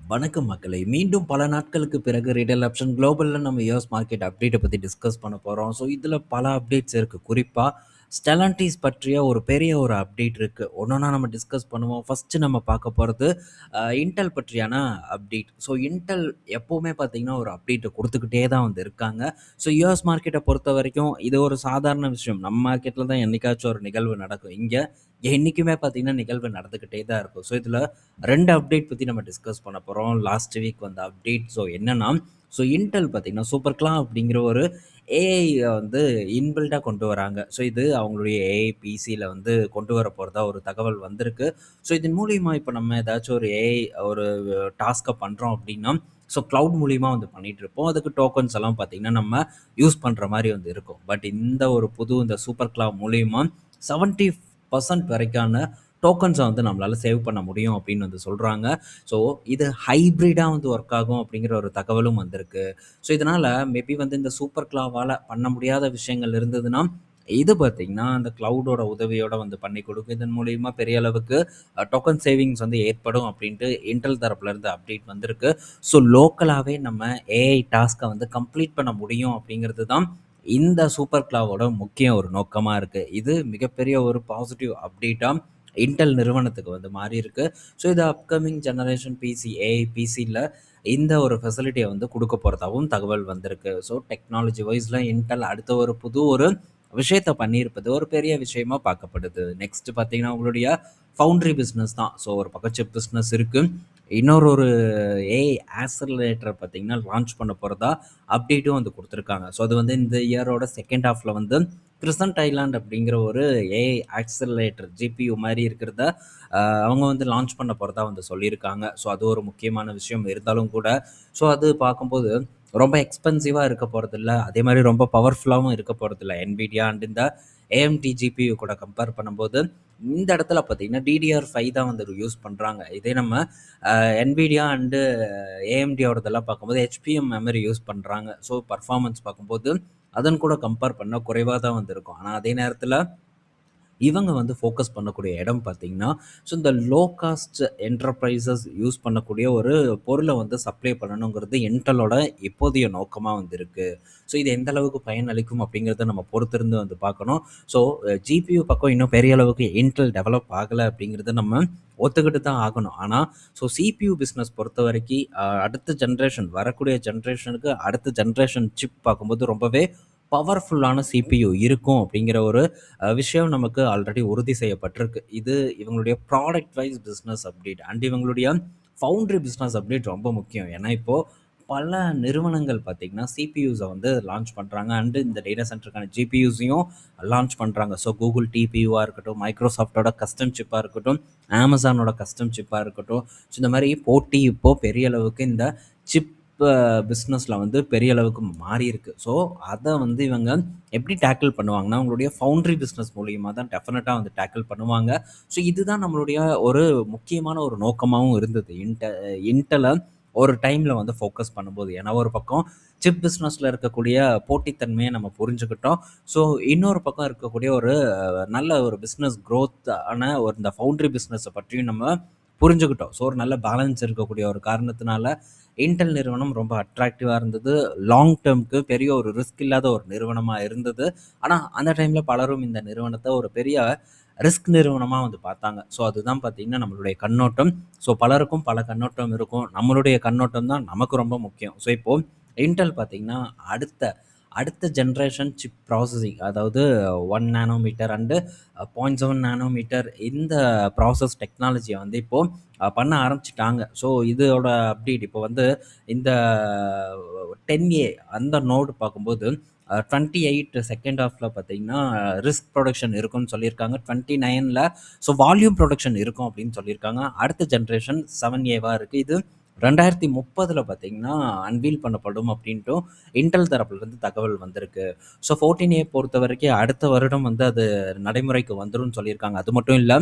வணக்கம் மக்களே! மீண்டும் பல நாட்களுக்கு பிறகு ரிட்டெயில் ஆப்ஷன் குளோபல்ல நம்ம யுஎஸ் மார்க்கெட் அப்டேட்ட பத்தி டிஸ்கஸ் பண்ண போறோம். ஸோ, இதில பல அப்டேட்ஸ் இருக்கு. குறிப்பா ஸ்டெல்லன்டிஸ் பற்றிய ஒரு பெரிய ஒரு அப்டேட் இருக்கு. ஒன்னொன்னா நம்ம டிஸ்கஸ் பண்ணுவோம். ஃபர்ஸ்ட்டு நம்ம பார்க்க போறது இன்டெல் பற்றியான அப்டேட். ஸோ, இன்டெல் எப்பவுமே பார்த்தீங்கன்னா, ஒரு அப்டேட்ட குடுத்துக்கிட்டே தான் வந்து இருக்காங்க. ஸோ, யுஎஸ் மார்க்கெட்ட பொறுத்தவரைக்கும் இது ஒரு சாதாரண விஷயம். நம்ம மார்க்கெட்ல தான் என்னைக்காச்சும் ஒரு நிகழ்வு நடக்கும். இங்க என்னைக்குமே பார்த்தீங்கன்னா, நிகழ்வு நடந்துக்கிட்டே தான் இருக்கும். ஸோ, இதில 2 அப்டேட் பத்தி நம்ம டிஸ்கஸ் பண்ண போறோம். லாஸ்ட் வீக் வந்த அப்டேட். ஸோ என்னன்னா, இன்டெல் பார்த்தீங்கன்னா, சூப்பர் அப்படிங்கிற ஒரு ஏஐ வந்து இன்பில்ட்டா கொண்டு வராங்க. ஸோ இது அவங்களுடைய ஏஐ பிசில வந்து கொண்டு வர போறதா ஒரு தகவல் வந்திருக்கு. ஸோ இதன் மூலியமா இப்ப நம்ம ஏதாச்சும் ஒரு ஏஐ ஒரு டாஸ்க்க பண்றோம் அப்படின்னா, கிளவுட் மூலியமா வந்து பண்ணிட்டுருப்போம். அதுக்கு டோக்கன்ஸ் எல்லாம் பார்த்தீங்கன்னா, நம்ம யூஸ் பண்ற மாரி வந்து இருக்கும். பட் இந்த ஒரு இந்த சூப்பர் மூலியமா 70% வரைக்கான டோக்கன்ஸ வந்து நம்மளால சேவ் பண்ண முடியும் அப்படின்னு வந்து சொல்றாங்க. ஸோ இது ஹைப்ரிடா வந்து ஒர்க் ஆகும் அப்படிங்கிற ஒரு தகவலும் வந்திருக்கு. ஸோ இதனால மேபி வந்து இந்த சூப்பர் கிளாவால பண்ண முடியாத விஷயங்கள் இருந்ததுன்னா, இது பார்த்தீங்கன்னா, அந்த கிளவுடோட உதவியோட வந்து பண்ணி கொடுக்கும். இதன் மூலியமா பெரிய அளவுக்கு டோக்கன் சேவிங்ஸ் வந்து ஏற்படும் அப்படின்ட்டு இன்டெல் தரப்புல இருந்து அப்டேட் வந்திருக்கு. ஸோ லோக்கலாவே நம்ம ஏஐ டாஸ்க்க வந்து கம்ப்ளீட் பண்ண முடியும் அப்படிங்கிறது தான் இந்த சூப்பர் கிளாவோட முக்கிய ஒரு நோக்கமா இருக்கு. இது மிகப்பெரிய ஒரு பாசிட்டிவ் அப்டேட்டா இன்டெல் நிறுவனத்துக்கு வந்து மாறியிருக்கு. ஸோ இது அப்கமிங் ஜெனரேஷன் பிசி, ஏஐ பிசில இந்த ஒரு ஃபெசிலிட்டிய வந்து குடுக்க போறதாவும் தகவல் வந்திருக்கு. ஸோ டெக்னாலஜி வைஸ்ல இன்டெல் அடுத்த ஒரு ஒரு விஷயத்த பண்ணியிருப்பது ஒரு பெரிய விஷயமா பார்க்கப்படுது. நெக்ஸ்ட் பார்த்தீங்கன்னா, உங்களுடைய ஃபவுண்டரி பிசினஸ் தான். ஸோ ஒரு பக்கம் சிப் பிசினஸ் இருக்கு. இன்னொரு ஒரு ஏஐ ஆக்ஸலரேட்டர் பார்த்தீங்கன்னா, லான்ச் பண்ண போறதா அப்டேட்டும் வந்து குடுத்துருக்காங்க. ஸோ அது வந்து இந்த இயரோட செகண்ட் ஹாஃப்ல வந்து கிரசன்ட் ஐலாண்ட் அப்படிங்கிற ஒரு ஏஐ ஆக்ஸலரேட்டர் ஜிபியு மாரி இருக்கிறத அவங்க வந்து லான்ச் பண்ண போறதா வந்து சொல்லியிருக்காங்க. ஸோ அது ஒரு முக்கியமான விஷயம் இருந்தாலும் கூட, ஸோ அது பார்க்கும்போது ரொம்ப எக்ஸ்பென்சிவா இருக்க போறதில்ல. அதே மாரி ரொம்ப பவர்ஃபுல்லாவும் இருக்க போறதில்ல. NVIDIA அண்ட் இந்த AMD GPU கூட கம்பேர் பண்ணும்போது, இந்த இடத்துல பார்த்தீங்கன்னா, DDR5 தான் வந்து யூஸ் பண்றாங்க. இதே நம்ம NVIDIA அண்டு AMDயோடதெல்லாம் பார்க்கும்போது HBM மெமரி யூஸ் பண்றாங்க. ஸோ பெர்ஃபார்மன்ஸ் பார்க்கும்போது, அதன் கூட கம்பேர் பண்ணா குறைவா தான் வந்து இருக்கும். ஆனா அதே நேரத்தில இவங்க வந்து ஃபோக்கஸ் பண்ணக்கூடிய இடம் பார்த்தீங்கன்னா, இந்த லோ காஸ்ட் என்டர்பிரைசஸ் யூஸ் பண்ணக்கூடிய ஒரு பொருள வந்து சப்ளை பண்ணணுங்கிறது இன்டெலோட இப்போதைய நோக்கமா வந்து இருக்கு. ஸோ இது எந்த அளவுக்கு பயன் அளிக்கும் அப்படிங்கிறத நம்ம பொறுத்திருந்து வந்து பார்க்கணும். ஸோ GPU பக்கம் இன்னும் பெரிய அளவுக்கு இன்டெல் டெவலப் ஆகல அப்படிங்கிறத நம்ம ஒத்துக்கிட்டு தான் ஆகணும். ஆனா, CPU பிசினஸ் பொறுத்தவரைக்கி அடுத்த ஜெனரேஷன் வரக்கூடிய ஜெனரேஷனுக்கு அடுத்த ஜெனரேஷன் சிப் பார்க்கும்போது ரொம்பவே பவர்ஃபுல்லான CPU இருக்கும் அப்படிங்கிற ஒரு விஷயம் நமக்கு ஆல்ரெடி உறுதி செய்யப்பட்டிருக்கு. இது இவங்களுடைய product wise business update and இவங்களுடைய ஃபவுண்டரி பிசினஸ் அப்டேட் ரொம்ப முக்கியம். ஏன்னா, இப்போ பல நிறுவனங்கள் பார்த்தீங்கன்னா, CPUஸ வந்து லான்ச் பண்றாங்க அண்ட் இந்த டேட்டா சென்டருக்கான GPUஸையும் லான்ச் பண்றாங்க. ஸோ Google TPUவா இருக்கட்டும், Microsoftோட கஸ்டம் சிப்பா இருக்கட்டும், Amazonோட கஸ்டம் சிப்பா இருக்கட்டும். ஸோ இந்த மாரி போட்டி இப்போ பெரிய அளவுக்கு இந்த சிப் பிசினஸ்ல வந்து பெரிய அளவுக்கு மாறியிருக்கு. ஸோ அத வந்து இவங்க எப்படி டேக்கிள் பண்ணுவாங்கன்னா, உங்களுடைய ஃபவுண்டரி பிசினஸ் மூலியமா தான் டெஃபினட்டா வந்து டேக்கிள் பண்ணுவாங்க. ஸோ இதுதான் நம்மளுடைய ஒரு முக்கியமான ஒரு நோக்கமாவும் இருந்தது. இன்டெல ஒரு டைம்ல வந்து ஃபோக்கஸ் பண்ணும்போது. ஏன்னா ஒரு பக்கம் சிப் பிசினஸ்ல இருக்கக்கூடிய போட்டித்தன்மைய நம்ம புரிஞ்சுக்கிட்டோம். ஸோ இன்னொரு பக்கம் இருக்கக்கூடிய ஒரு நல்ல ஒரு பிசினஸ் குரோத் ஆன ஒரு இந்த ஃபவுண்டரி பிசினஸ பற்றியும் நம்ம புரிஞ்சுக்கிட்டோம். ஸோ ஒரு நல்ல பேலன்ஸ் இருக்கக்கூடிய ஒரு காரணத்தினால, இன்டெல் நிறுவனம் ரொம்ப அட்ராக்டிவா இருந்தது. லாங் டெர்ம்க்கு பெரிய ஒரு ரிஸ்க் இல்லாத ஒரு நிறுவனமா இருந்தது. ஆனா, அந்த டைம்ல பலரும் இந்த நிறுவனத்த ஒரு பெரிய ரிஸ்க் நிறுவனமா வந்து பார்த்தாங்க. ஸோ அதுதான் பார்த்தீங்கன்னா, நம்மளுடைய கண்ணோட்டம். ஸோ பலருக்கும் பல கண்ணோட்டம் இருக்கும். நம்மளுடைய கண்ணோட்டம் தான் நமக்கு ரொம்ப முக்கியம். ஸோ இப்போ இன்டெல் பார்த்தீங்கன்னா, அடுத்த அடுத்த ஜெனரேஷன் சிப் ப்ராசஸிங் அதாவது 1 நானோமீட்டர் அண்டு 0.7 நானோமீட்டர் இந்த ப்ராசஸ் டெக்னாலஜிய வந்து இப்போ பண்ண ஆரம்பிச்சுட்டாங்க. ஸோ இதோட அப்டேட் இப்போ வந்து இந்த 10A அந்த நோடு பார்க்கும்போது 28 செகண்ட் ஹாஃப்ல பார்த்தீங்கன்னா, ரிஸ்க் புரொடக்ஷன் இருக்கும்னு சொல்லியிருக்காங்க. 29ல வால்யூம் புரொடக்ஷன் இருக்கும் அப்படின்னு சொல்லியிருக்காங்க. அடுத்த ஜெனரேஷன் 7Aவா இருக்கு. இது 2030ல பார்த்தீங்கன்னா, அன்வீல் பண்ணப்படும் அப்படின்ட்டும் இன்டெல் தரப்புலருந்து தகவல் வந்திருக்கு. 14A பொறுத்தவரைக்கும் அடுத்த வருடம் வந்து அது நடைமுறைக்கு வந்துரும்னு சொல்லியிருக்காங்க. அது மட்டும் இல்ல,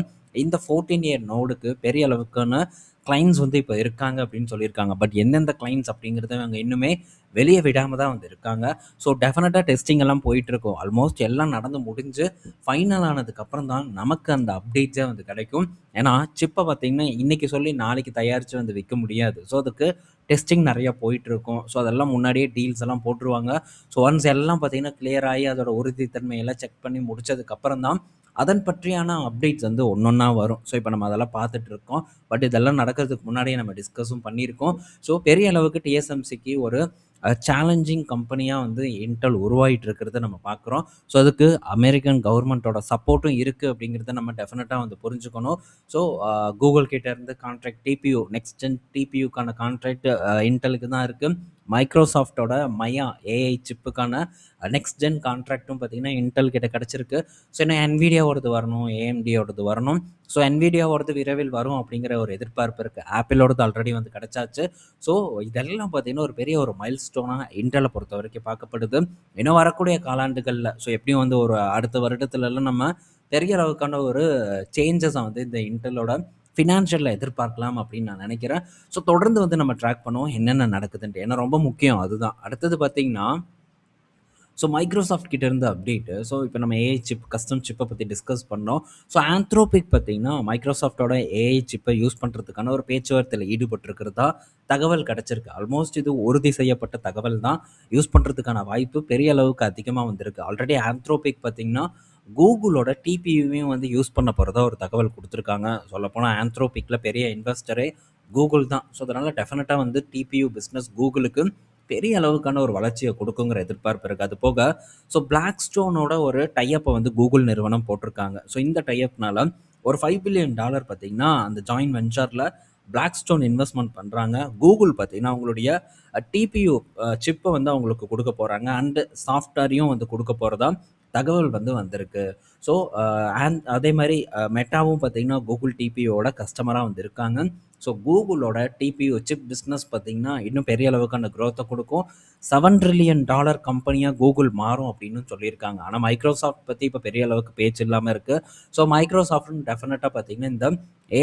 இந்த 14A நோடுக்கு பெரிய அளவுக்கான கிளைண்ட்ஸ் வந்து இப்போ இருக்காங்க அப்படின்னு சொல்லியிருக்காங்க. பட் எந்தெந்த கிளைண்ட்ஸ் அப்படிங்கிறத அவங்க இன்னுமே வெளியே விடாம தான் வந்து இருக்காங்க. ஸோ டெஃபினட்டாக டெஸ்டிங் எல்லாம் போயிட்டுருக்கும். ஆல்மோஸ்ட் எல்லாம் நடந்து முடிஞ்சு ஃபைனல் ஆனதுக்கப்புறம் தான் நமக்கு அந்த அப்டேட்ஸே வந்து கிடைக்கும். ஏன்னா சிப்பை பார்த்தீங்கன்னா இன்றைக்கி சொல்லி நாளைக்கு தயாரித்து வந்து விற்க முடியாது. ஸோ அதுக்கு டெஸ்டிங் நிறையா போயிட்டுருக்கும். ஸோ அதெல்லாம் முன்னாடியே டீல்ஸ் எல்லாம் போட்டுருவாங்க. ஸோ ஒன்ஸ் எல்லாம் பார்த்தீங்கன்னா கிளியர் ஆகி அதோட உறுதித்தன்மையெல்லாம் செக் பண்ணி முடிச்சதுக்கப்புறம் தான் அதன் பற்றியான அப்டேட்ஸ் வந்து ஒன்னொன்னா வரும். ஸோ இப்போ நம்ம அதெல்லாம் பார்த்துட்டு இருக்கோம். பட் இதெல்லாம் நடக்கிறதுக்கு முன்னாடியே நம்ம டிஸ்கஸும் பண்ணியிருக்கோம். ஸோ பெரிய அளவுக்கு டிஎஸ்எம்சிக்கு ஒரு சேலஞ்சிங் கம்பெனியா வந்து இன்டெல் உருவாகிட்டு இருக்கிறத நம்ம பார்க்குறோம். ஸோ அதுக்கு அமெரிக்கன் கவர்மெண்ட்டோட சப்போர்ட்டும் இருக்குது அப்படிங்கிறத நம்ம டெஃபினட்டாக வந்து புரிஞ்சுக்கணும். ஸோ கூகுள் கிட்ட இருந்து கான்ட்ராக்ட் டிபியூ நெக்ஸ்ட் ஜென் டிபியூக்கான கான்ட்ராக்ட் இன்டெலுக்கு தான் இருக்குது. மைக்ரோசாஃப்டோட மயா ஏஐ சிப்புக்கான நெக்ஸ்ட் ஜென் கான்ட்ராக்ட்டும் பார்த்தீங்கன்னா இன்டெல் கிட்ட கிடச்சிருக்கு. ஸோ இன்னும் என்விடியாவோடது வரணும், ஏஎம்டியோடது வரணும். ஸோ என்விடியாவோடது விரைவில் வரும் அப்படிங்கிற ஒரு எதிர்பார்ப்பு இருக்குது. ஆப்பிளோடது ஆல்ரெடி வந்து கிடச்சாச்சு. ஸோ இதெல்லாம் பார்த்தீங்கன்னா ஒரு பெரிய ஒரு மைல் ஸ்டோனாக இன்டெலை பொறுத்த வரைக்கும் பார்க்கப்படுது. இன்னும் வரக்கூடிய காலாண்டுகளில் ஸோ எப்படியும் வந்து ஒரு அடுத்த வருடத்துலலாம் நம்ம பெரிய அளவுக்கான ஒரு சேஞ்சஸை வந்து இந்த இன்டெலோட ஃபினான்ஷியலில் எதிர்பார்க்கலாம் அப்படின்னு நான் நினைக்கிறேன். ஸோ தொடர்ந்து வந்து நம்ம ட்ராக் பண்ணுவோம் என்னென்ன நடக்குதுன்ட்டு. ஏன்னா ரொம்ப முக்கியம் அதுதான். அடுத்தது பார்த்தீங்கன்னா ஸோ மைக்ரோசாஃப்ட் கிட்ட இருந்து அப்டேட்டு. ஸோ இப்போ நம்ம ஏஐ சிப் கஸ்டம் சிப்பை பற்றி டிஸ்கஸ் பண்ணோம். ஸோ ஆந்த்ரோபிக் பார்த்தீங்கன்னா மைக்ரோசாஃப்ட்டோட ஏஐ சிப்பை யூஸ் பண்ணுறதுக்கான ஒரு பேச்சுவார்த்தையில் ஈடுபட்டிருக்கிறதா தகவல் கிடச்சிருக்கு. ஆல்மோஸ்ட் இது உறுதி செய்யப்பட்ட தகவல் தான். யூஸ் பண்ணுறதுக்கான வாய்ப்பு பெரிய அளவுக்கு அதிகமாக வந்திருக்கு. ஆல்ரெடி ஆந்த்ரோபிக் பார்த்தீங்கன்னா கூகுளோட டிபியூவையும் வந்து யூஸ் பண்ண போகிறதா ஒரு தகவல் கொடுத்துருக்காங்க. சொல்லப்போனால் ஆந்த்ரோபிக்கில் பெரிய இன்வெஸ்டரே கூகுள் தான். ஸோ அதனால் டெஃபினட்டாக வந்து டிபியூ பிஸ்னஸ் கூகுளுக்கு பெரிய அளவுக்கான ஒரு வளர்ச்சியை கொடுக்குங்கிற எதிர்பார்ப்பு இருக்குது. அது போக ஸோ பிளாக் ஸ்டோனோட ஒரு டைப்பை வந்து கூகுள் நிறுவனம் போட்டிருக்காங்க. ஸோ இந்த டைப்னால ஒரு $5 பில்லியன் பார்த்தீங்கன்னா அந்த ஜாயின் வெஞ்சரில் பிளாக் ஸ்டோன் இன்வெஸ்ட்மெண்ட் பண்ணுறாங்க. கூகுள் பார்த்தீங்கன்னா அவங்களுடைய டிபியூ சிப்பை வந்து அவங்களுக்கு கொடுக்க போகிறாங்க. அண்டு சாஃப்ட்வேரையும் வந்து கொடுக்க போகிறதா தகவல் வந்து வந்திருக்கு. ஸோ அதே மாதிரி மெட்டாவும் பார்த்தீங்கன்னா கூகுள் டிபியோட கஸ்டமராக வந்து இருக்காங்க. ஸோ கூகுளோட டிபியூ சிப் பிஸ்னஸ் பார்த்தீங்கன்னா இன்னும் பெரிய அளவுக்கான க்ரோத்தை கொடுக்கும். $7 ட்ரில்லியன் கம்பெனியாக கூகுள் மாறும் அப்படின்னு சொல்லியிருக்காங்க. ஆனால் மைக்ரோசாஃப்ட் பற்றி இப்போ பெரிய அளவுக்கு பேச்சு இல்லாமல் இருக்குது. ஸோ மைக்ரோசாஃப்ட்னு டெஃபினட்டாக பார்த்தீங்கன்னா இந்த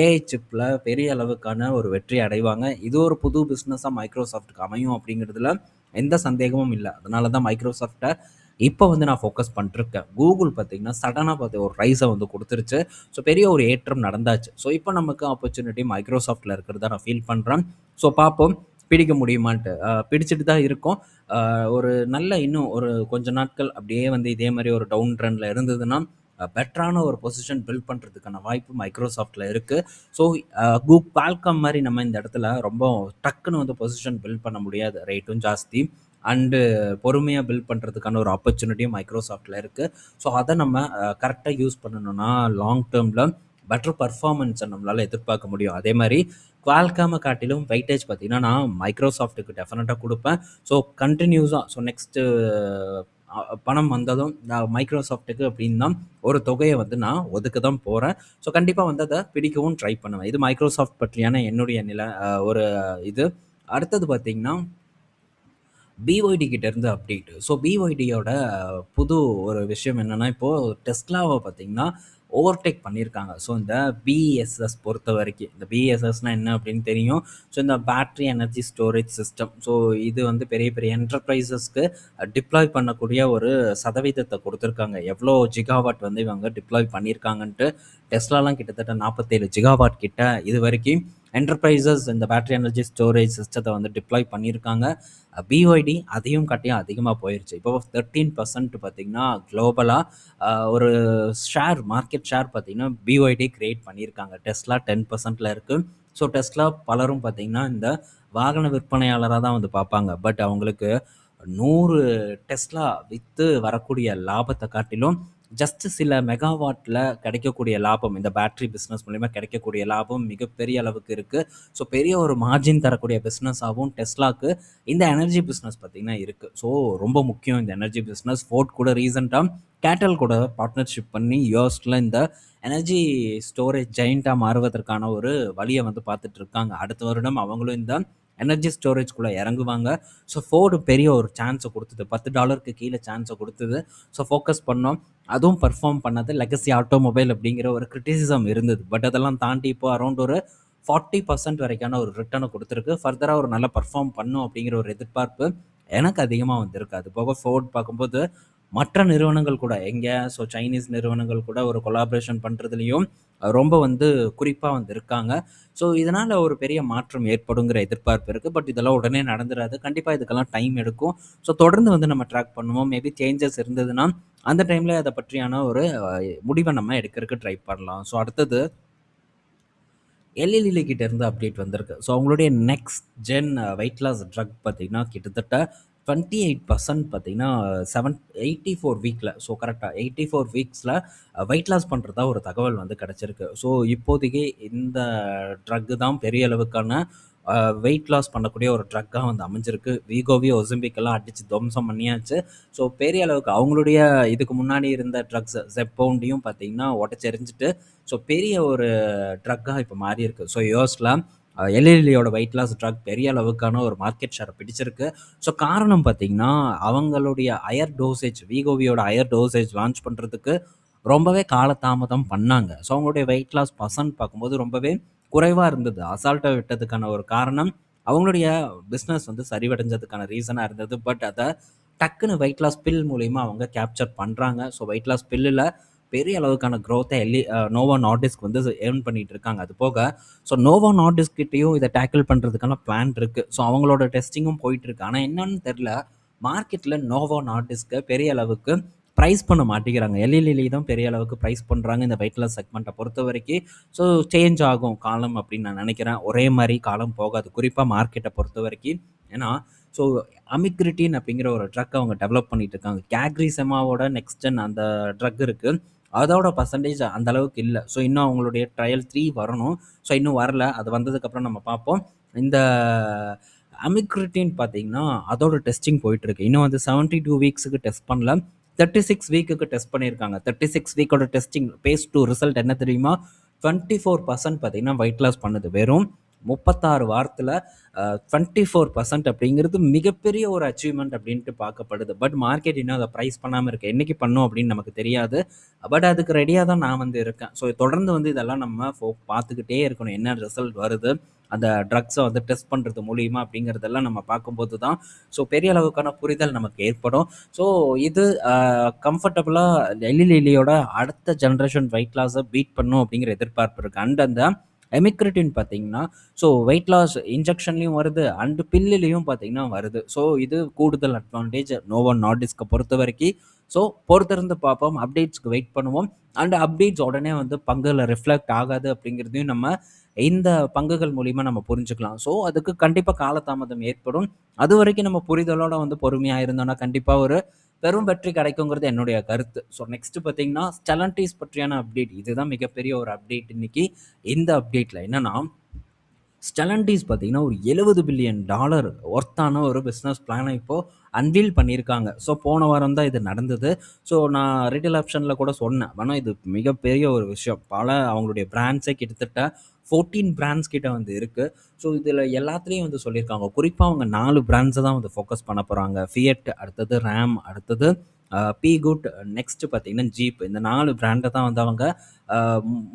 ஏஐ சிப்பில் பெரிய அளவுக்கான ஒரு வெற்றி அடைவாங்க. இது ஒரு புது பிஸ்னஸாக மைக்ரோசாஃப்ட்டுக்கு அமையும் அப்படிங்கிறதுல எந்த சந்தேகமும் இல்லை. அதனால தான் மைக்ரோசாஃப்ட்டை இப்போ வந்து நான் ஃபோக்கஸ் பண்ணிருக்கேன். கூகுள் பார்த்தீங்கன்னா சடனாக பார்த்து ஒரு ரைஸை வந்து கொடுத்துருச்சு. ஸோ பெரிய ஒரு ஏற்றம் நடந்தாச்சு. ஸோ இப்போ நமக்கு ஆப்பர்ச்சுனிட்டி மைக்ரோசாஃப்ட்டில் இருக்கிறதா நான் ஃபீல் பண்ணுறேன். ஸோ பார்ப்போம் பிடிக்க முடியுமான்ட்டு. பிடிச்சிட்டு தான் இருக்கோம். ஒரு நல்ல இன்னும் ஒரு கொஞ்ச நாட்கள் அப்படியே வந்து இதே மாதிரி ஒரு டவுன் ட்ரெண்டில் இருந்ததுன்னா பெட்டரான ஒரு பொசிஷன் பில்ட் பண்ணுறதுக்கான வாய்ப்பு மைக்ரோசாஃப்ட்டில் இருக்குது. ஸோ குவால்காம் மாதிரி நம்ம இந்த இடத்துல ரொம்ப டக்குன்னு வந்து பொசிஷன் பில்ட் பண்ண முடியாது. ரேட்டும் ஜாஸ்தி அண்டு பொறுமையாக பில்ட் பண்ணுறதுக்கான ஒரு ஆப்பர்ச்சுனிட்டியும் மைக்ரோசாஃப்ட்டில் இருக்குது. ஸோ அதை நம்ம கரெக்டாக யூஸ் பண்ணணும்னா லாங் டேர்மில் பெட்டர் பர்ஃபார்மன்ஸை நம்மளால் எதிர்பார்க்க முடியும். அதே மாதிரி குவால்காமை காட்டிலும் வெயிட்டேஜ் பார்த்தீங்கன்னா நான் மைக்ரோசாஃப்ட்டுக்கு டெஃபினட்டாக கொடுப்பேன். ஸோ கண்டினியூஸாக ஸோ நெக்ஸ்ட்டு பணம் வந்ததும் நான் மைக்ரோசாஃப்ட்டுக்கு அப்படின்னு தான் ஒரு தொகையை வந்து நான் ஒதுக்க தான் போகிறேன். ஸோ கண்டிப்பாக வந்து அதை பிடிக்கவும் ட்ரை பண்ணுவேன். இது மைக்ரோசாஃப்ட் பற்றியான என்னுடைய ஒரு இது. அடுத்தது பார்த்தீங்கன்னா பிஒய்டி கிட்டேருந்து அப்டேட்டு. ஸோ பிஒய்டியோட புது ஒரு விஷயம் என்னென்னா இப்போது டெஸ்லாவை பார்த்தீங்கன்னா ஓவர்டேக் பண்ணியிருக்காங்க. ஸோ இந்த பிஎஸ்எஸ் பொறுத்த வரைக்கும் இந்த பிஎஸ்எஸ்னால் என்ன அப்படின்னு தெரியும். ஸோ இந்த battery energy storage system. So இது வந்து பெரிய பெரிய என்டர்பிரைசஸ்க்கு டிப்ளாய் பண்ணக்கூடிய ஒரு சதவீதத்தை கொடுத்துருக்காங்க. எவ்வளோ ஜிகாவாட் வந்து இவங்க டிப்ளாய் பண்ணியிருக்காங்கன்ட்டு டெஸ்லாலாம் கிட்டத்தட்ட 47 ஜிகாவாட் கிட்ட இது வரைக்கும் என்டர்பிரைசஸ் இந்த பேட்டரி எனர்ஜி ஸ்டோரேஜ் சிஸ்டத்தை வந்து டிப்ளாய் பண்ணியிருக்காங்க. பிஒய்டி அதையும் காட்டியும் அதிகமாக போயிடுச்சு. இப்போ 13% பார்த்திங்கன்னா குளோபலாக ஒரு மார்க்கெட் ஷேர் பார்த்திங்கன்னா பிஒய்டி கிரியேட் பண்ணியிருக்காங்க. டெஸ்லா 10%ல் இருக்குது. ஸோ டெஸ்லா பலரும் பார்த்திங்கன்னா இந்த வாகன விற்பனையாளராக தான் வந்து பார்ப்பாங்க. பட் அவங்களுக்கு 100 டெஸ்லா விற்று வரக்கூடிய லாபத்தை காட்டிலும் ஜஸ்ட் சில மெகாவாட்டில் கிடைக்கக்கூடிய லாபம் இந்த பேட்ரி பிஸ்னஸ் மூலிமா கிடைக்கக்கூடிய லாபம் மிகப்பெரிய அளவுக்கு இருக்குது. ஸோ பெரிய ஒரு மார்ஜின் தரக்கூடிய பிஸ்னஸாகவும் டெஸ்லாக்கு இந்த எனர்ஜி பிஸ்னஸ் பார்த்திங்கன்னா இருக்குது. ஸோ ரொம்ப முக்கியம் இந்த எனர்ஜி பிஸ்னஸ். ஃபோர்ட் கூட ரீசெண்டாக கேட்டல் கூட பார்ட்னர்ஷிப் பண்ணி யூஎஸில் இந்த எனர்ஜி ஸ்டோரேஜ் ஜெயிண்ட்டாக மாறுவதற்கான ஒரு வழியை வந்து பார்த்துட்டு இருக்காங்க. அடுத்த வருடம் அவங்களும் இந்த எனர்ஜி ஸ்டோரேஜ்குள்ளே இறங்குவாங்க. ஸோ ஃபோர்டு பெரிய ஒரு சான்ஸை கொடுத்தது. $10 கீழே சான்ஸை கொடுத்தது. ஸோ ஃபோக்கஸ் பண்ணோம். அதுவும் பர்ஃபார்ம் பண்ணது லெகசி ஆட்டோமொபைல் அப்படிங்கிற ஒரு கிரிட்டிசிசம் இருந்தது. பட் அதெல்லாம் தாண்டி இப்போ அரௌண்ட் ஒரு 40% வரைக்கான ஒரு ரிட்டர்னை கொடுத்துருக்கு. ஃபர்தராக ஒரு நல்ல பர்ஃபார்ம் பண்ணும் அப்படிங்கிற ஒரு எதிர்பார்ப்பு எனக்கு அதிகமாக வந்திருக்கு. அது போக ஃபோர்ட் பார்க்கும்போது மற்ற நிறுவனங்கள் கூட ஸோ சைனீஸ் நிறுவனங்கள் கூட ஒரு கொலாபரேஷன் பண்ணுறதுலையும் ரொம்ப வந்து குறிப்பாக வந்து இருக்காங்க. ஸோ இதனால் ஒரு பெரிய மாற்றம் ஏற்படுங்கிற எதிர்பார்ப்பு இருக்குது. பட் இதெல்லாம் உடனே நடந்துராது. கண்டிப்பாக இதுக்கெல்லாம் டைம் எடுக்கும். ஸோ தொடர்ந்து வந்து நம்ம ட்ராக் பண்ணுவோம். மேபி சேஞ்சஸ் இருந்ததுன்னா அந்த டைமில் அதை பற்றியான ஒரு முடிவை நம்ம எடுக்கிறதுக்கு ட்ரை பண்ணலாம். ஸோ அடுத்தது எல்இலிலி கிட்ட இருந்து அப்டேட் வந்திருக்கு. ஸோ அவங்களுடைய next gen weight loss drug பார்த்தீங்கன்னா கிட்டத்தட்ட 28% பார்த்தீங்கன்னா 84 வீக்கில், ஸோ கரெக்டாக 84 வீக்ஸில் வெயிட் லாஸ் பண்ணுறதா ஒரு தகவல் வந்து கிடச்சிருக்கு. ஸோ இப்போதைக்கு இந்த ட்ரக்கு தான் பெரிய அளவுக்கான வெயிட் லாஸ் பண்ணக்கூடிய ஒரு ட்ரக்காக வந்து அமைஞ்சிருக்கு. வீகோவி ஒசிம்பிக்கெல்லாம் அடித்து துவம்சம் பண்ணியாச்சு. ஸோ பெரிய அளவுக்கு அவங்களுடைய இதுக்கு முன்னாடி இருந்த ட்ரக்ஸ் ஜெப்பவுண்டையும் பார்த்தீங்கன்னா உடச்செறிஞ்சிட்டு ஸோ பெரிய ஒரு ட்ரக்காக இப்போ மாறி இருக்கு. ஸோ யோஸில் எல்இலியோட வெயிட் லாஸ் ட்ரக் பெரிய அளவுக்கான ஒரு மார்க்கெட் ஷேரை பிடிச்சிருக்கு. ஸோ காரணம் பார்த்தீங்கன்னா அவங்களுடைய ஹையர் டோசேஜ், வீகோவியோட ஹையர் டோசேஜ் லான்ச் பண்ணுறதுக்கு ரொம்பவே காலதாமதம் பண்ணாங்க. ஸோ அவங்களுடைய வெயிட் லாஸ் பர்சன்ட் பார்க்கும்போது ரொம்பவே குறைவாக இருந்தது. அசால்ட்டாக விட்டதுக்கான ஒரு காரணம் அவங்களுடைய பிஸ்னஸ் வந்து சரிவடைஞ்சதுக்கான ரீசனாக இருந்தது. பட் அதை டக்குன்னு வெயிட் லாஸ் பில் மூலிமா அவங்க கேப்சர் பண்ணுறாங்க. ஸோ வெயிட் லாஸ் பில்லில் பெரிய அளவுக்கான க்ரோத்தை நோவோ நார்டிஸ்க் வந்து ஏர்ன் பண்ணிட்டு இருக்காங்க. அது போக ஸோ நோவோ நார்டிஸ்க் கிட்டேயும் இதை டேக்கிள் பண்ணுறதுக்கான பிளான் இருக்குது. ஸோ அவங்களோட டெஸ்டிங்கும் போயிட்டு இருக்கு. ஆனால் என்னன்னு தெரில, மார்க்கெட்டில் நோவோ நார்டிஸ்க்கை பெரிய அளவுக்கு ப்ரைஸ் பண்ண மாட்டேங்கிறாங்க. எல்இலிலி தான் பெரிய அளவுக்கு ப்ரைஸ் பண்ணுறாங்க இந்த வெயிட் லாஸ் செக்மெண்ட்டை பொறுத்த வரைக்கும். ஸோ சேஞ்ச் ஆகும் காலம் அப்படின்னு நான் நினைக்கிறேன். ஒரே மாதிரி காலம் போகாது, குறிப்பாக மார்க்கெட்டை பொறுத்த வரைக்கும். ஏன்னா ஸோ அமிக்ரிட்டின் அப்படிங்கிற ஒரு ட்ரக் அவங்க டெவலப் பண்ணிட்டு இருக்காங்க. கேக்ரிசெமாவோட நெக்ஸ்ட் ஜென் அந்த ட்ரக் இருக்குது. அதோட பர்சன்டேஜ் அந்த அளவுக்கு இல்லை. ஸோ இன்னும் அவங்களுடைய ட்ரையல் 3 வரணும். ஸோ இன்னும் வரல. அது வந்ததுக்கப்புறம் நம்ம பார்ப்போம். இந்த அமிக்ரிட்டின் பார்த்தீங்கன்னா அதோட டெஸ்டிங் போயிட்டுருக்கு. இன்னும் வந்து 72 வீக்ஸுக்கு டெஸ்ட் பண்ணல. 36 வீக்குக்கு டெஸ்ட் பண்ணியிருக்காங்க. 36 வீக்கோட டெஸ்டிங் பேஸ் 2 ரிசல்ட் என்ன தெரியுமா? 24% பார்த்தீங்கன்னா வெயிட் லாஸ் பண்ணுது. வெறும் 36 வாரத்தில் 24% அப்படிங்கிறது மிகப்பெரிய ஒரு அச்சீவ்மெண்ட் அப்படின்ட்டு பார்க்கப்படுது. பட் மார்க்கெட் இன்னும் அதை ப்ரைஸ் பண்ணாமல் இருக்குது. என்றைக்கு பண்ணும் அப்படின்னு நமக்கு தெரியாது. பட் அதுக்கு ரெடியாக தான் நான் வந்து இருக்கேன். ஸோ தொடர்ந்து வந்து இதெல்லாம் நம்ம பார்த்துக்கிட்டே இருக்கணும். என்ன ரிசல்ட் வருது அந்த ட்ரக்ஸை வந்து டெஸ்ட் பண்ணுறது மூலியமா அப்படிங்கிறதெல்லாம் நம்ம பார்க்கும்போது தான் ஸோ பெரிய அளவுக்கான புரிதல் நமக்கு ஏற்படும். ஸோ இது கம்ஃபர்டபுளாக எல்இலிலியோட அடுத்த ஜென்ரேஷன் வெயிட் லாஸை பீட் பண்ணும் அப்படிங்கிற எதிர்பார்ப்பு இருக்குது. அண்ட் அந்த எமிக்ரிட்டின் பார்த்தீங்கன்னா ஸோ வெயிட் லாஸ் இன்ஜெக்ஷன்லையும் வருது அண்டு பில்லுலையும் பார்த்தீங்கன்னா வருது. ஸோ இது கூடுதல் அட்வான்டேஜ் நோவோ நார்டிஸ்க்கை பொறுத்த வரைக்கும். ஸோ பொறுத்திருந்து பார்ப்போம். அப்டேட்ஸ்க்கு வெயிட் பண்ணுவோம். அண்ட் அப்டேட்ஸ் உடனே வந்து பங்குல ரிஃப்ளெக்ட் ஆகாது அப்படிங்கிறதையும் நம்ம இந்த பங்குகள் மூலிமா நம்ம புரிஞ்சுக்கலாம். ஸோ அதுக்கு கண்டிப்பாக காலதாமதம் ஏற்படும். அது வரைக்கும் நம்ம புரிதலோட வந்து பொறுமையாக இருந்தோம்னா கண்டிப்பாக ஒரு பெரும் வெற்றி கிடைக்குங்கிறது என்னுடைய கருத்து. ஸோ நெக்ஸ்ட் பார்த்தீங்கன்னா ஸ்டெலன்டிஸ் பற்றியான அப்டேட். இதுதான் மிகப்பெரிய ஒரு அப்டேட் இன்னைக்கு. இந்த அப்டேட்டில் என்னன்னா ஸ்டெலன்டிஸ் பார்த்தீங்கன்னா ஒரு $70 பில்லியன் ஒர்த்தான ஒரு பிஸ்னஸ் பிளானை இப்போது அன்வீல் பண்ணியிருக்காங்க. ஸோ போன வாரம் தான் இது நடந்தது. ஸோ நான் ரீட்டைல் ஆப்ஷனில் கூட சொன்னேன். ஆனால் இது மிகப்பெரிய ஒரு விஷயம். பல அவங்களுடைய பிராண்ட்ஸே கிட்டத்தட்ட 14 பிராண்ட்ஸ் கிட்ட வந்து இருக்குது. ஸோ இதில் எல்லாத்துலேயும் வந்து சொல்லியிருக்காங்க. குறிப்பாக அவங்க 4 பிராண்ட்ஸை தான் வந்து ஃபோக்கஸ் பண்ண போகிறாங்க. ஃபியட், அடுத்தது ரேம், அடுத்தது பி குட், நெக்ஸ்ட்டு பார்த்தீங்கன்னா ஜீப். இந்த 4 பிராண்டை தான் வந்து அவங்க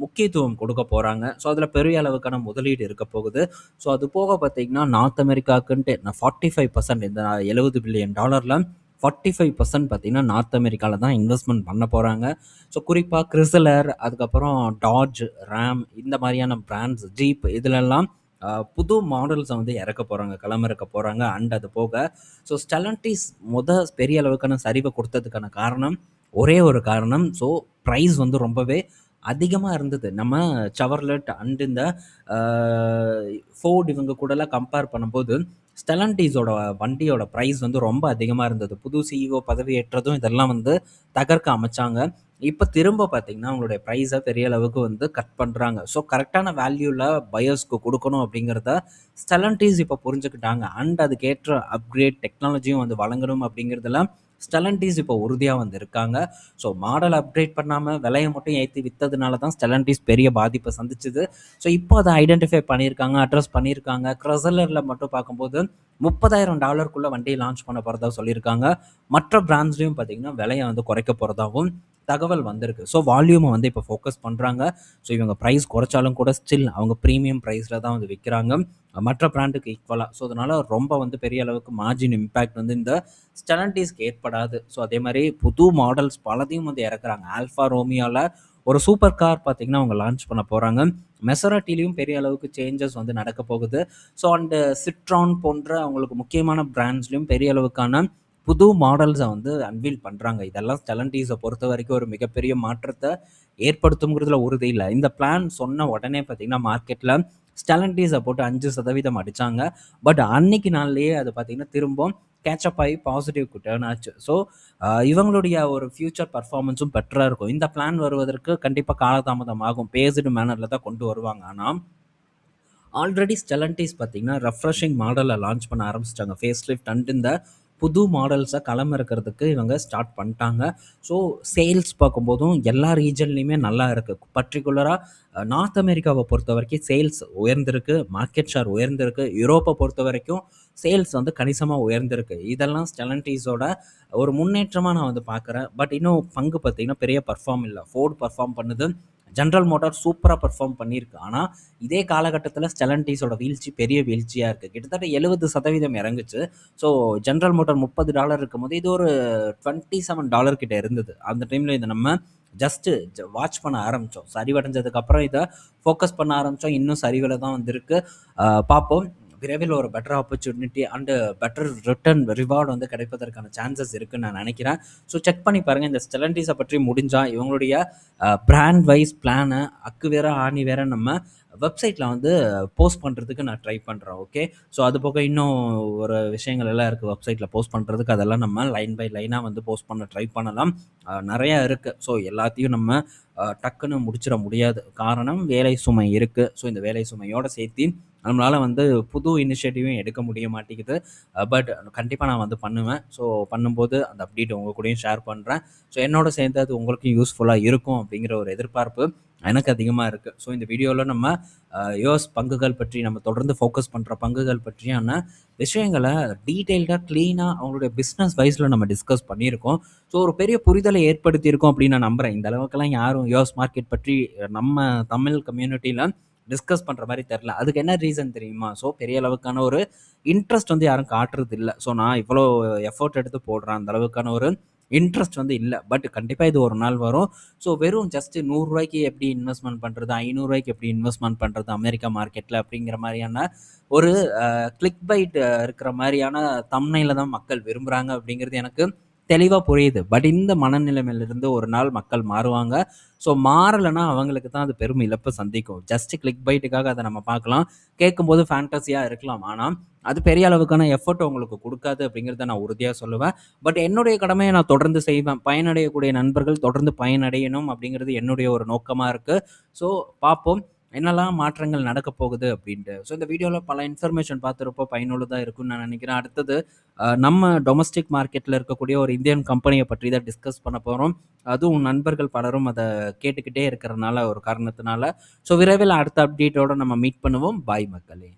முக்கியத்துவம் கொடுக்க போகிறாங்க. ஸோ அதில் பெரிய அளவுக்கான முதலீடு இருக்க போகுது. ஸோ அது போக பார்த்தீங்கன்னா நார்த் அமெரிக்காவுக்குன்ட்டு நான் 45% இந்த $70 பில்லியன் 45% பார்த்தீங்கன்னா நார்த் அமெரிக்காவில் தான் இன்வெஸ்ட்மெண்ட் பண்ண போகிறாங்க. ஸோ குறிப்பாக கிறிசலர், அதுக்கப்புறம் டாட்ஜ், ரேம் இந்த மாதிரியான பிராண்ட்ஸ், ஜீப் இதிலெல்லாம் புது மாடல்ஸை வந்து இறக்க போகிறாங்க, களமிறக்க போகிறாங்க. அண்ட் அது போக ஸோ ஸ்டெலன்டிஸ் பெரிய அளவுக்கான சரிவை கொடுத்ததுக்கான காரணம் ஒரே ஒரு காரணம். ஸோ ப்ரைஸ் வந்து ரொம்பவே அதிகமாக இருந்தது. நம்ம செவர்லெட் அண்ட் இந்த ஃபோர்ட் இவங்க கூடலாம் கம்பேர் பண்ணும்போது ஸ்டெலன்டிஸோட வண்டியோட ப்ரைஸ் வந்து ரொம்ப அதிகமாக இருந்தது. புது சிஇஓ பதவி ஏற்றதும் இதெல்லாம் வந்து தகர்க்க அமைச்சாங்க. இப்போ திரும்ப பார்த்தீங்கன்னா அவங்களுடைய ப்ரைஸை பெரிய அளவுக்கு வந்து கட் பண்ணுறாங்க. ஸோ கரெக்டான வேல்யூவில் பையர்ஸ்க்கு கொடுக்கணும் அப்படிங்கிறத ஸ்டெலன்டிஸ் இப்போ புரிஞ்சுக்கிட்டாங்க. அண்ட் அதுக்கேற்ற அப்கிரேட் டெக்னாலஜியும் வந்து வழங்கணும் அப்படிங்கிறதுல ஸ்டெலன்டிஸ் இப்போ உறுதியாக வந்து இருக்காங்க. ஸோ மாடல் அப்கிரேட் பண்ணாமல் விலையை மட்டும் ஏற்றி விற்றதுனால தான் ஸ்டெலன்டிஸ் பெரிய பாதிப்பை சந்திச்சுது. ஸோ இப்போ அதை ஐடென்டிஃபை பண்ணியிருக்காங்க, அட்ரஸ் பண்ணியிருக்காங்க. கிரசலரில் மட்டும் பார்க்கும்போது $30,000 வண்டியை லான்ச் பண்ண போகிறதா சொல்லியிருக்காங்க. மற்ற பிராண்ட்ஸ்லையும் பார்த்தீங்கன்னா விலையை வந்து குறைக்க போகிறதாகவும் தகவல் வந்திருக்கு. ஸோ வால்யூமை வந்து இப்போ ஃபோக்கஸ் பண்ணுறாங்க. ஸோ இவங்க ப்ரைஸ் குறைச்சாலும் கூட ஸ்டில் அவங்க ப்ரீமியம் ப்ரைஸில் தான் வந்து விற்கிறாங்க மற்ற பிராண்டுக்கு ஈக்குவலாக. ஸோ அதனால் ரொம்ப வந்து பெரிய அளவுக்கு மார்ஜின் இம்பேக்ட் வந்து இந்த ஸ்டெலன்டீஸ்க்கு ஏற்படாது. ஸோ அதே மாதிரி புது மாடல்ஸ் பலதையும் வந்து இறக்குறாங்க. ஆல்ஃபா ரோமியோவில் ஒரு சூப்பர் கார் பார்த்தீங்கன்னா அவங்க லான்ச் பண்ண போகிறாங்க. மெசராட்டிலையும் பெரிய அளவுக்கு சேஞ்சஸ் வந்து நடக்க போகுது. ஸோ அண்டு சிட்ரான் போன்ற அவங்களுக்கு முக்கியமான பிராண்ட்ஸ்லையும் பெரிய அளவுக்கான புது மாடல்ஸை வந்து அன்வீல் பண்ணுறாங்க. இதெல்லாம் ஸ்டெலன்டீஸை பொறுத்த வரைக்கும் ஒரு மிகப்பெரிய மாற்றத்தை ஏற்படுத்துங்கிறதுல உறுதி இல்லை. இந்த பிளான் சொன்ன உடனே பார்த்தீங்கன்னா மார்க்கெட்டில் ஸ்டெலன்டீஸை போட்டு 5% அடித்தாங்க. பட் அன்னைக்கு நாள்லேயே அது பார்த்தீங்கன்னா திரும்ப கேட்சப் ஆகி பாசிட்டிவ்க்கு டேர்ன் ஆச்சு. ஸோ இவங்களுடைய ஒரு ஃபியூச்சர் பர்ஃபார்மன்ஸும் பெட்டராக இருக்கும். இந்த பிளான் வருவதற்கு கண்டிப்பாக காலதாமதம் ஆகும். பேஸ்டு மேனரில் தான் கொண்டு வருவாங்க. ஆனால் ஆல்ரெடி ஸ்டெலன்டீஸ் பார்த்தீங்கன்னா ரெஃப்ரெஷிங் மாடலை லான்ச் பண்ண ஆரம்பிச்சிட்டாங்க. ஃபேஸ் லிஃப்ட் அண்ட் இந்த புது மாடல்ஸை களமிறக்கிறதுக்கு இவங்க ஸ்டார்ட் பண்ணிட்டாங்க. ஸோ சேல்ஸ் பார்க்கும்போதும் எல்லா ரீஜன்லேயுமே நல்லா இருக்குது. பர்டிகுலராக நார்த் அமெரிக்காவை பொறுத்த வரைக்கும் சேல்ஸ் உயர்ந்திருக்கு, மார்க்கெட் ஷேர் உயர்ந்திருக்கு. யூரோப்பை பொறுத்த வரைக்கும் சேல்ஸ் வந்து கணிசமாக உயர்ந்திருக்கு. இதெல்லாம் ஸ்டெலன்டீஸோட ஒரு முன்னேற்றமாக நான் வந்து பார்க்குறேன். பட் இன்னும் பங்கு பார்த்தீங்கன்னா பெரிய பர்ஃபார்ம் இல்லை. ஃபோர்டு பர்ஃபார்ம் பண்ணுது, ஜென்ரல் மோட்டார் சூப்பராக பர்ஃபார்ம் பண்ணியிருக்கு. ஆனால் இதே காலகட்டத்தில் ஸ்டெலன்டீஸோட வீழ்ச்சி பெரிய வீழ்ச்சியாக இருக்குது. கிட்டத்தட்ட 70% இறங்குச்சு. ஸோ ஜென்ரல் மோட்டார் $30 இருக்கும்போது இது ஒரு $27 கிட்ட இருந்தது. அந்த டைமில் இதை நம்ம ஜஸ்ட்டு வாட்ச் பண்ண ஆரம்பித்தோம். சரிவடைஞ்சதுக்கப்புறம் இதை ஃபோக்கஸ் பண்ண ஆரம்பித்தோம். இன்னும் சரிவில் தான் வந்திருக்கு. பார்ப்போம். விரைவில் ஒரு better opportunity and better return reward வந்து கிடைப்பதற்கான சான்சஸ் இருக்குன்னு நான் நினைக்கிறேன். ஸோ செக் பண்ணி பாருங்கள். இந்த ஸ்டெலன்டீஸை பற்றி முடிஞ்சால் இவங்களுடைய பிராண்ட் வைஸ் பிளானை அக்கு வேற ஆணி வேற நம்ம வெப்சைட்டில் வந்து போஸ்ட் பண்ணுறதுக்கு நான் ட்ரை பண்ணுறேன். ஓகே. ஸோ அது போக இன்னும் ஒரு விஷயங்கள் எல்லாம் இருக்குது வெப்சைட்டில் போஸ்ட் பண்ணுறதுக்கு. அதெல்லாம் நம்ம லைன் பை லைனாக வந்து போஸ்ட் பண்ண ட்ரை பண்ணலாம். நிறையா இருக்குது. ஸோ எல்லாத்தையும் நம்ம டக்குன்னு முடிச்சிட முடியாது. காரணம் வேலை சுமை இருக்குது. ஸோ இந்த வேலை சுமையோடு சேர்த்து நம்மளால் வந்து புது இனிஷியேட்டிவும் எடுக்க முடிய மாட்டேங்குது. பட் கண்டிப்பாக நான் வந்து பண்ணுவேன். ஸோ பண்ணும்போது அந்த அப்டேட் உங்கள் கூடயும் ஷேர் பண்ணுறேன். ஸோ என்னோட சேர்ந்து அது உங்களுக்கும் யூஸ்ஃபுல்லாக இருக்கும் அப்படிங்கிற ஒரு எதிர்பார்ப்பு எனக்கு அதிகமாக இருக்குது. ஸோ இந்த வீடியோவில் நம்ம யுஎஸ் பங்குகள் பற்றி நம்ம தொடர்ந்து ஃபோக்கஸ் பண்ணுற பங்குகள் பற்றியான விஷயங்களை டீட்டெயில்டாக க்ளீனாக அவங்களுடைய பிஸ்னஸ் வைஸில் நம்ம டிஸ்கஸ் பண்ணியிருக்கோம். ஸோ ஒரு பெரிய புரிதலை ஏற்படுத்தியிருக்கோம் அப்படின்னு நான் நம்புகிறேன். இந்த அளவுக்குலாம் யாரும் யுஎஸ் மார்க்கெட் பற்றி நம்ம தமிழ் கம்யூனிட்டியில் டிஸ்கஸ் பண்ணுற மாதிரி தெரில. அதுக்கு என்ன ரீசன் தெரியுமா? ஸோ பெரிய அளவுக்கான ஒரு இன்ட்ரெஸ்ட் வந்து யாரும் காட்டுறது இல்லை. ஸோ நான் இவ்வளோ எஃபோர்ட் எடுத்து போடுறேன், அந்த அளவுக்கான ஒரு இன்ட்ரெஸ்ட் வந்து இல்லை. பட் கண்டிப்பாக இது ஒரு நாள் வரும். ஸோ வெறும் ஜஸ்ட்டு ₹100 எப்படி இன்வெஸ்ட்மெண்ட் பண்ணுறது, ₹500 எப்படி இன்வெஸ்ட்மெண்ட் பண்ணுறது அமெரிக்கா மார்க்கெட்டில் அப்படிங்கிற மாதிரியான ஒரு கிளிக் பைட் இருக்கிற மாதிரியான தம்ப்நெயில தான் மக்கள் விரும்புகிறாங்க அப்படிங்கிறது எனக்கு தெளிவாக புரியுது. பட் இந்த மனநிலைமையிலிருந்து ஒரு நாள் மக்கள் மாறுவாங்க. ஸோ மாறலைன்னா அவங்களுக்கு தான் அது பெரும் இழப்பு சந்திக்கும். ஜஸ்ட் கிளிக் பைட்டுக்காக அதை நம்ம பார்க்கலாம், கேட்கும்போது ஃபேண்டஸியாக இருக்கலாம். ஆனால் அது பெரிய அளவுக்கான எஃபர்ட் உங்களுக்கு கொடுக்காது அப்படிங்கிறத நான் உறுதியாக சொல்லுவேன். பட் என்னுடைய கடமையை நான் தொடர்ந்து செய்வேன். பயனடையக்கூடிய நண்பர்கள் தொடர்ந்து பயனடையணும் அப்படிங்கிறது என்னுடைய ஒரு நோக்கமாக இருக்குது. ஸோ பார்ப்போம் என்னெல்லாம் மாற்றங்கள் நடக்க போகுது அப்படின்ட்டு. ஸோ இந்த வீடியோவில் பல இன்ஃபர்மேஷன் பார்த்துருப்போ பயனுள்ளதாக இருக்குன்னு நான் நினைக்கிறேன். அடுத்தது நம்ம டொமஸ்டிக் மார்க்கெட்டில் இருக்கக்கூடிய ஒரு இந்தியன் கம்பெனியை பற்றி தான் டிஸ்கஸ் பண்ண போகிறோம். அதுவும் நண்பர்கள் பலரும் அதை கேட்டுக்கிட்டே இருக்கிறனால ஒரு காரணத்தினால. ஸோ விரைவில் அடுத்த அப்டேட்டோடு நம்ம மீட் பண்ணுவோம். பாய் மக்களே.